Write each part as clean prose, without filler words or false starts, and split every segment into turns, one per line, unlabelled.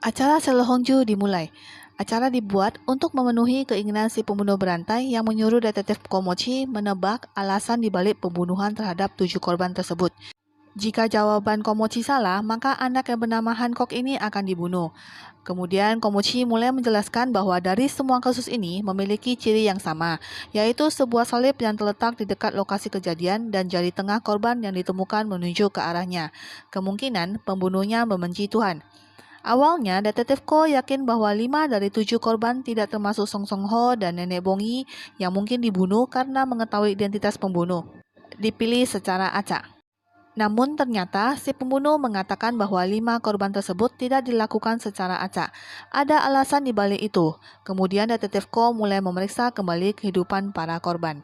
Acara Selohongju dimulai. Acara dibuat untuk memenuhi keinginan si pembunuh berantai yang menyuruh detektif Komochi menebak alasan dibalik pembunuhan terhadap 7 korban tersebut. Jika jawaban Komochi salah, maka anak yang bernama Hancock ini akan dibunuh. Kemudian Komochi mulai menjelaskan bahwa dari semua kasus ini memiliki ciri yang sama, yaitu sebuah salib yang terletak di dekat lokasi kejadian dan jari tengah korban yang ditemukan menunjuk ke arahnya. Kemungkinan pembunuhnya membenci Tuhan. Awalnya, detektif Ko yakin bahwa 5 dari 7 korban tidak termasuk Song Song Ho dan Nenek Bongi yang mungkin dibunuh karena mengetahui identitas pembunuh. Dipilih secara acak. Namun ternyata si pembunuh mengatakan bahwa 5 korban tersebut tidak dilakukan secara acak. Ada alasan di balik itu. Kemudian detektif Ko mulai memeriksa kembali kehidupan para korban.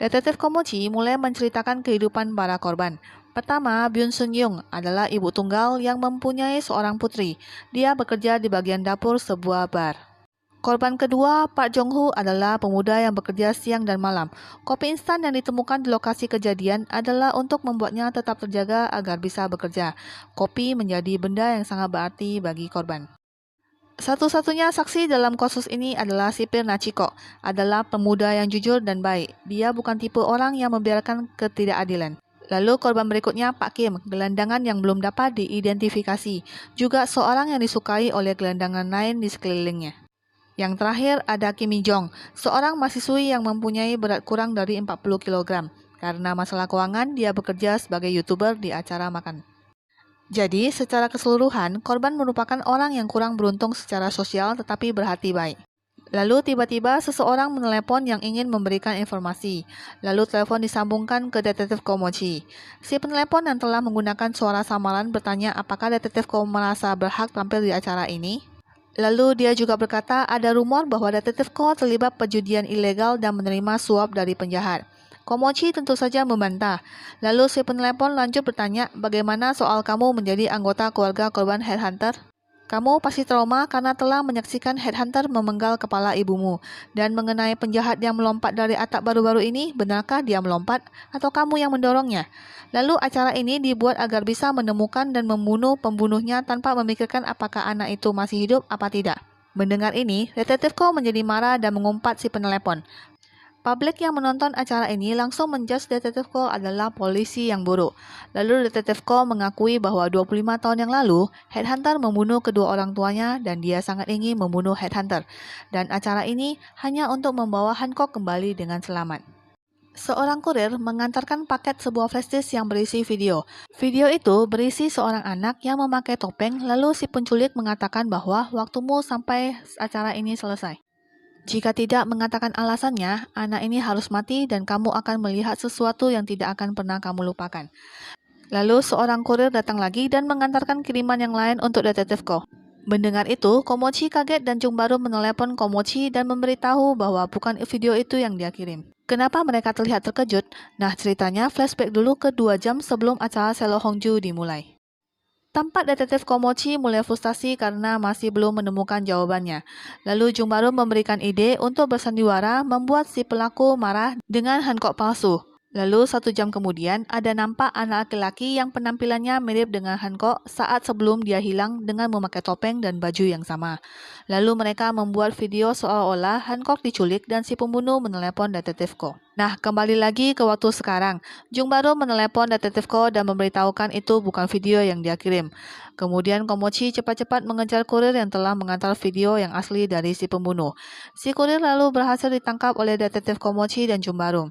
Detektif Komochi mulai menceritakan kehidupan para korban. Pertama, Byun Sun Yung adalah ibu tunggal yang mempunyai seorang putri. Dia bekerja di bagian dapur sebuah bar. Korban kedua, Park Jong Hoo adalah pemuda yang bekerja siang dan malam. Kopi instan yang ditemukan di lokasi kejadian adalah untuk membuatnya tetap terjaga agar bisa bekerja. Kopi menjadi benda yang sangat berarti bagi korban. Satu-satunya saksi dalam kasus ini adalah sipir Nachiko, adalah pemuda yang jujur dan baik. Dia bukan tipe orang yang membiarkan ketidakadilan. Lalu korban berikutnya Pak Kim, gelandangan yang belum dapat diidentifikasi, juga seorang yang disukai oleh gelandangan lain di sekelilingnya. Yang terakhir ada Kim Mi Jong, seorang mahasiswi yang mempunyai berat kurang dari 40 kg. Karena masalah keuangan, dia bekerja sebagai YouTuber di acara makan. Jadi, secara keseluruhan, korban merupakan orang yang kurang beruntung secara sosial tetapi berhati baik. Lalu tiba-tiba seseorang menelepon yang ingin memberikan informasi. Lalu telepon disambungkan ke detektif Komochi. Si penelepon yang telah menggunakan suara samaran bertanya apakah detektif Ko merasa berhak tampil di acara ini. Lalu dia juga berkata ada rumor bahwa detektif Ko terlibat perjudian ilegal dan menerima suap dari penjahat. Komochi tentu saja membantah. Lalu si penelepon lanjut bertanya, bagaimana soal kamu menjadi anggota keluarga korban headhunter? Kamu pasti trauma karena telah menyaksikan headhunter memenggal kepala ibumu. Dan mengenai penjahat yang melompat dari atap baru-baru ini, benarkah dia melompat atau kamu yang mendorongnya? Lalu acara ini dibuat agar bisa menemukan dan membunuh pembunuhnya tanpa memikirkan apakah anak itu masih hidup apa tidak. Mendengar ini, detektif Ko menjadi marah dan mengumpat si penelepon. Publik yang menonton acara ini langsung menjudge detektif Ko adalah polisi yang buruk. Lalu detektif Ko mengakui bahwa 25 tahun yang lalu, headhunter membunuh kedua orang tuanya dan dia sangat ingin membunuh headhunter. Dan acara ini hanya untuk membawa Hancock kembali dengan selamat. Seorang kurir mengantarkan paket sebuah flash disk yang berisi video. Video itu berisi seorang anak yang memakai topeng, lalu si penculik mengatakan bahwa waktumu sampai acara ini selesai. Jika tidak mengatakan alasannya, anak ini harus mati dan kamu akan melihat sesuatu yang tidak akan pernah kamu lupakan. Lalu seorang kurir datang lagi dan mengantarkan kiriman yang lain untuk detektif Ko. Mendengar itu, Komochi kaget dan Jung Baru menelepon Komochi dan memberitahu bahwa bukan video itu yang dia kirim. Kenapa mereka terlihat terkejut? Nah, ceritanya flashback dulu ke 2 jam sebelum acara Selohongju dimulai. Tampak detektif Komochi mulai frustasi karena masih belum menemukan jawabannya. Lalu Jung Baru memberikan ide untuk bersandiwara membuat si pelaku marah dengan Hancock palsu. Lalu 1 jam kemudian ada nampak anak laki-laki yang penampilannya mirip dengan Hancock saat sebelum dia hilang dengan memakai topeng dan baju yang sama. Lalu mereka membuat video seolah-olah Hancock diculik dan si pembunuh menelepon detektif Ko. Nah, kembali lagi ke waktu sekarang. Jung Baru menelepon detektif Ko dan memberitahukan itu bukan video yang dia kirim. Kemudian Komochi cepat-cepat mengejar kurir yang telah mengantar video yang asli dari si pembunuh. Si kurir lalu berhasil ditangkap oleh detektif Komochi dan Jung Baru.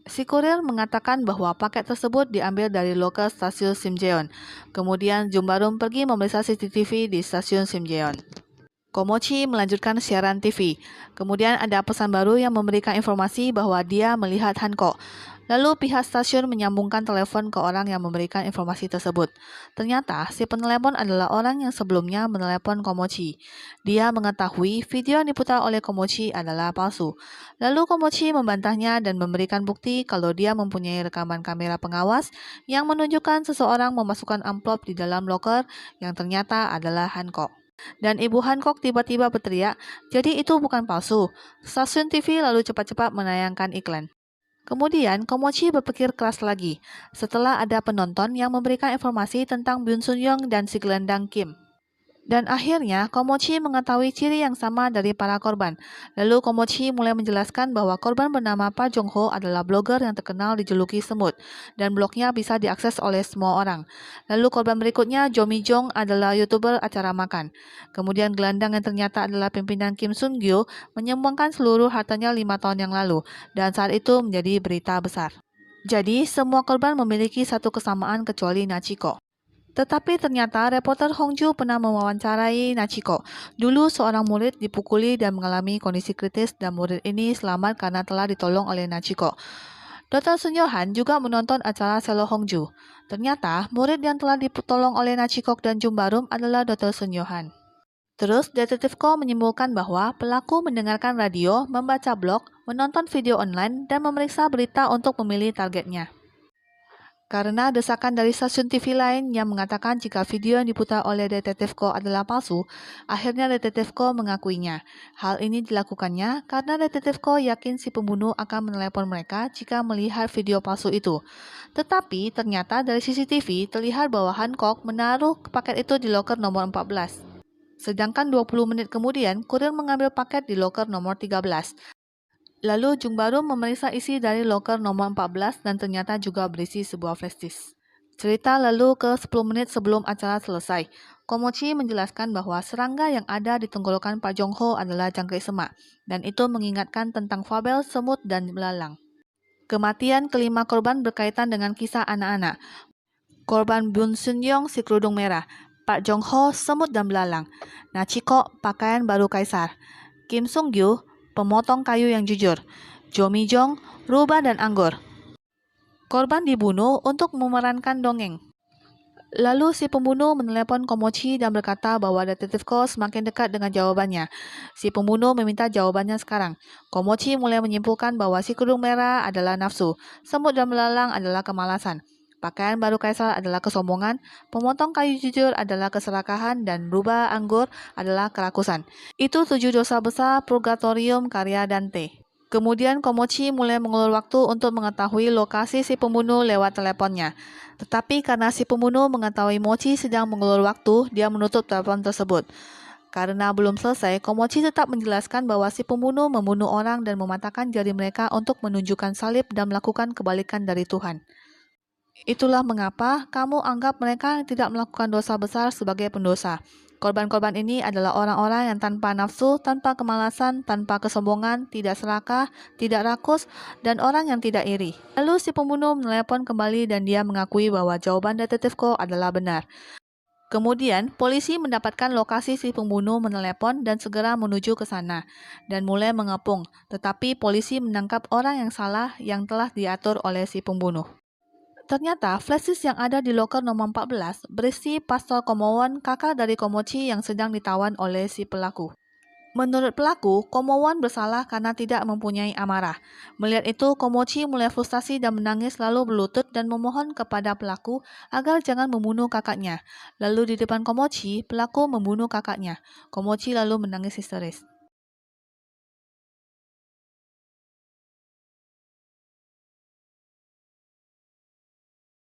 Si kurir mengatakan bahwa paket tersebut diambil dari lokal stasiun Simjeon. Kemudian Jung Baru pergi memeriksa CCTV di stasiun Simjeon. Komochi melanjutkan siaran TV. Kemudian ada pesan baru yang memberikan informasi bahwa dia melihat Hancock. Lalu pihak stasiun menyambungkan telepon ke orang yang memberikan informasi tersebut. Ternyata si penelepon adalah orang yang sebelumnya menelepon Komochi. Dia mengetahui video yang diputar oleh Komochi adalah palsu. Lalu Komochi membantahnya dan memberikan bukti kalau dia mempunyai rekaman kamera pengawas yang menunjukkan seseorang memasukkan amplop di dalam loker yang ternyata adalah Hancock. Dan Ibu Hancock tiba-tiba berteriak, jadi itu bukan palsu. Stasiun TV lalu cepat-cepat menayangkan iklan. Kemudian, Komochi berpikir keras lagi, setelah ada penonton yang memberikan informasi tentang Byun Sun Young dan si gelandang Kim. Dan akhirnya, Komochi mengetahui ciri yang sama dari para korban. Lalu Komochi mulai menjelaskan bahwa korban bernama Park Jong-ho adalah blogger yang terkenal dijuluki Semut, dan blognya bisa diakses oleh semua orang. Lalu korban berikutnya, Jo Mi-jong, adalah YouTuber acara makan. Kemudian gelandang yang ternyata adalah pimpinan Kim Sun-gyo menyumbangkan seluruh hartanya 5 tahun yang lalu, dan saat itu menjadi berita besar. Jadi, semua korban memiliki satu kesamaan kecuali Nachiko. Tetapi ternyata reporter Hongju pernah mewawancarai Nachiko. Dulu seorang murid dipukuli dan mengalami kondisi kritis dan murid ini selamat karena telah ditolong oleh Nachiko. Dr. Sun Yohan juga menonton acara Selo Hongju. Ternyata murid yang telah ditolong oleh Nachiko dan Jumbarum adalah Dr. Sun Yohan. Terus, Detektif Ko menyimpulkan bahwa pelaku mendengarkan radio, membaca blog, menonton video online, dan memeriksa berita untuk memilih targetnya. Karena desakan dari stasiun TV lain yang mengatakan jika video yang diputar oleh Detektif Ko adalah palsu, akhirnya Detektif Ko mengakuinya. Hal ini dilakukannya karena Detektif Ko yakin si pembunuh akan menelepon mereka jika melihat video palsu itu. Tetapi ternyata dari CCTV terlihat bahwa Hancock menaruh paket itu di loker nomor 14. Sedangkan 20 menit kemudian, kurir mengambil paket di loker nomor 13. Lalu Jungbarum memeriksa isi dari loker nomor 14 dan ternyata juga berisi sebuah flash disk. Cerita lalu ke 10 menit sebelum acara selesai. Komochi menjelaskan bahwa serangga yang ada di tenggorokan Pak Jong-ho adalah jangkrik semak, dan itu mengingatkan tentang fabel semut dan belalang. Kematian kelima korban berkaitan dengan kisah anak-anak. Korban Bun Sun-yong si kerudung merah, Pak Jong-ho semut dan belalang, Nachiko pakaian baru kaisar, Kim Sung-gyu pemotong kayu yang jujur, Jo Mi-jong rubah dan anggur. Korban dibunuh untuk memerankan dongeng. Lalu si pembunuh menelepon Komochi dan berkata bahwa Detektif Ko semakin dekat dengan jawabannya. Si pembunuh meminta jawabannya sekarang. Komochi mulai menyimpulkan bahwa si kerudung merah adalah nafsu, semut dan belalang adalah kemalasan. Pakaian baru kaisar adalah kesombongan, pemotong kayu jujur adalah keserakahan, dan rubah anggur adalah kerakusan. Itu 7 dosa besar purgatorium karya Dante. Kemudian Komochi mulai mengulur waktu untuk mengetahui lokasi si pembunuh lewat teleponnya. Tetapi karena si pembunuh mengetahui Mochi sedang mengulur waktu, dia menutup telepon tersebut. Karena belum selesai, Komochi tetap menjelaskan bahwa si pembunuh membunuh orang dan mematahkan jari mereka untuk menunjukkan salib dan melakukan kebalikan dari Tuhan. Itulah mengapa kamu anggap mereka yang tidak melakukan dosa besar sebagai pendosa. Korban-korban ini adalah orang-orang yang tanpa nafsu, tanpa kemalasan, tanpa kesombongan, tidak serakah, tidak rakus, dan orang yang tidak iri. Lalu si pembunuh menelepon kembali dan dia mengakui bahwa jawaban Detektif Ko adalah benar. Kemudian, polisi mendapatkan lokasi si pembunuh menelepon dan segera menuju ke sana dan mulai mengepung. Tetapi polisi menangkap orang yang salah yang telah diatur oleh si pembunuh. Ternyata flash disk yang ada di loker nomor 14 berisi Pastor Komowon, kakak dari Komochi yang sedang ditawan oleh si pelaku. Menurut pelaku, Komowon bersalah karena tidak mempunyai amarah. Melihat itu, Komochi mulai frustasi dan menangis lalu berlutut dan memohon kepada pelaku agar jangan membunuh kakaknya. Lalu di depan Komochi, pelaku membunuh kakaknya. Komochi lalu menangis histeris.